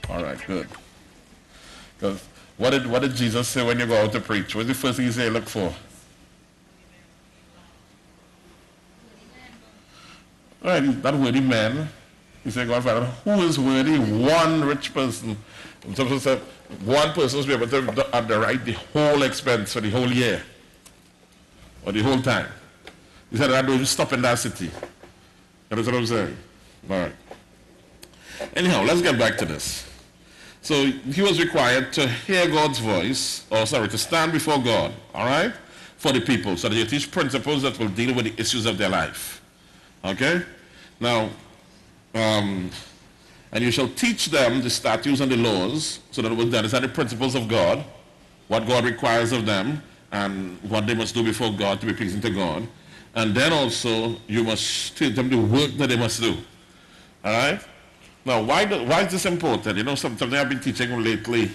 All right, good. Because what did Jesus say when you go out to preach? What's the first thing he say look for? Right, that worthy man. He said, God Father, who is worthy? One rich person. Some said one person will be able to underwrite the whole expense for the whole year or the whole time. He said, I don't stop in that city. That's what I'm saying. All right. Anyhow, let's get back to this. So he was required to hear God's voice, to stand before God, all right, for the people, so that you teach principles that will deal with the issues of their life. Okay? Now, and you shall teach them the statutes and the laws, so that they understand the principles of God, what God requires of them, and what they must do before God to be pleasing to God. And then also, you must teach them the work that they must do. All right? Now, why is this important? You know, something I've been teaching lately,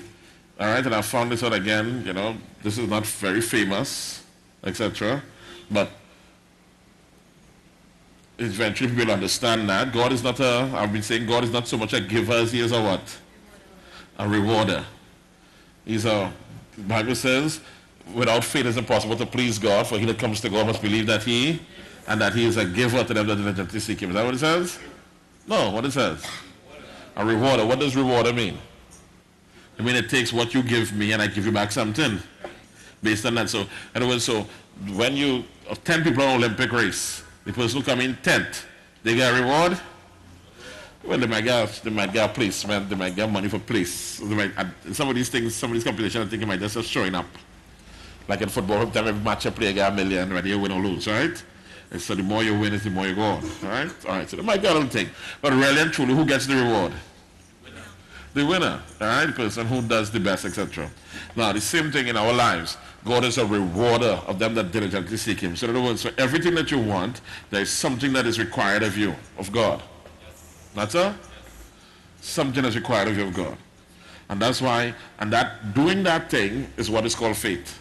all right, and I found this out again, you know, this is not very famous, etc., but eventually people understand that God is not I've been saying God is not so much a giver as he is a what? A rewarder. The Bible says, without faith it's impossible to please God, for he that comes to God must believe that he is a giver to them that diligently seek him. Is that what it says? No, what it says? A rewarder. What does rewarder mean? I mean, it takes what you give me and I give you back something based on that. So, in other words, so when 10 people on Olympic race, the person who come in 10th, they get a reward? Well, they might get a placement, they might get money for place. Some of these things, some of these competitions, I think it might just showing up. Like in football, every match you play, you get $1 million, whether you win or lose, right? And so the more you win, the more you go on, right? All right, so they might get a little thing. But really and truly, who gets the reward? The winner, all right? The person who does the best, etc. Now, the same thing in our lives. God is a rewarder of them that diligently seek him. So in other words, for everything that you want, there is something that is required of you, of God. That's all? Something that's required of you of God. And that's why, doing that thing is what is called faith.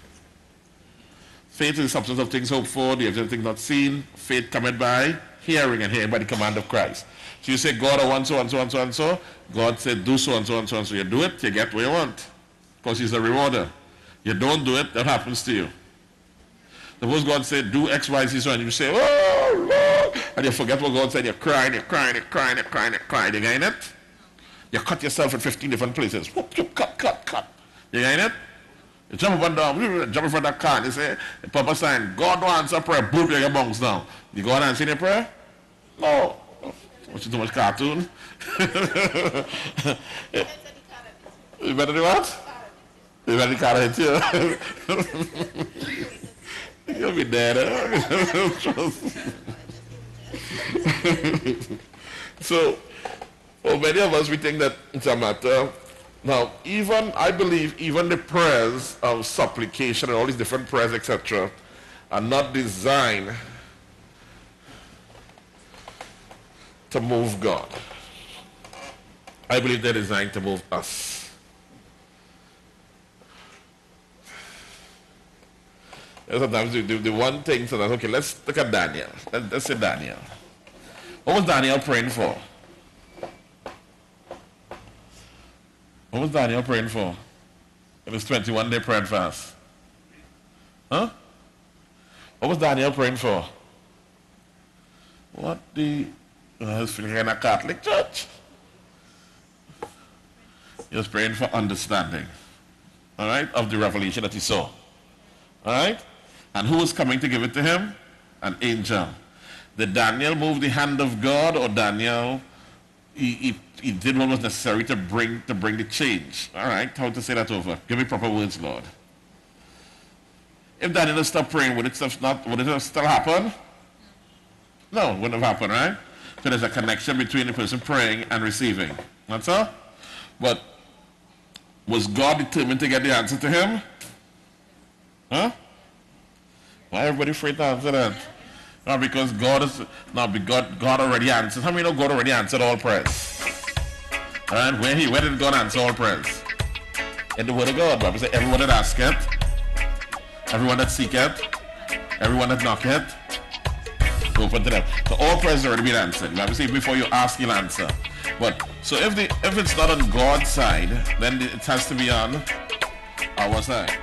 Faith is the substance of things hoped for, the evidence of things not seen. Faith cometh by hearing, and hearing by the command of Christ. So you say, God, I want so and so and so and so. God said, do so and so and so and so. You do it, you get what you want. Because he's a rewarder. You don't do it, that happens to you. Suppose God said, do X, Y, Z, so, and you say, oh, Lord, and you forget what God said, you're crying. You getting it? You cut yourself in 15 different places. Cut. You getting it? You jump up and down, jump in front of that car, and you say, Papa sign, God don't answer prayer, boom, you get bunks down. You go and answer your prayer? No. Watching too much cartoon? You better do what? You better car hit you. You'll be dead. So, many of us, we think that it's a matter. Now, I believe even the prayers of supplication and all these different prayers, etc., are not designed to move God. I believe they're designed to move us. Sometimes the one thing, so that, okay, let's look at Daniel. Let's say Daniel. What was Daniel praying for? What was Daniel praying for? In his 21-day prayer and fast. Huh? What was Daniel praying for? I was feeling in a Catholic church. He was praying for understanding, all right, of the revelation that he saw. All right? And who was coming to give it to him? An angel. Did Daniel move the hand of God, or Daniel, he did what was necessary to bring the change? All right, how to say that over? Give me proper words, Lord. If Daniel stopped praying, would it still happen? No, it wouldn't have happened, right? So there's a connection between the person praying and receiving. That's all? But was God determined to get the answer to him? Huh? Why everybody afraid to answer that? No, because God already answered. How many know God already answered all prayers? Alright, where did God answer all prayers? In the word of God. Bible says, everyone that asketh, everyone that seeketh, everyone that knocketh, open to them. So all prayers have already been answered. The Bible says, before you ask, he'll answer. But so if it's not on God's side, then it has to be on our side.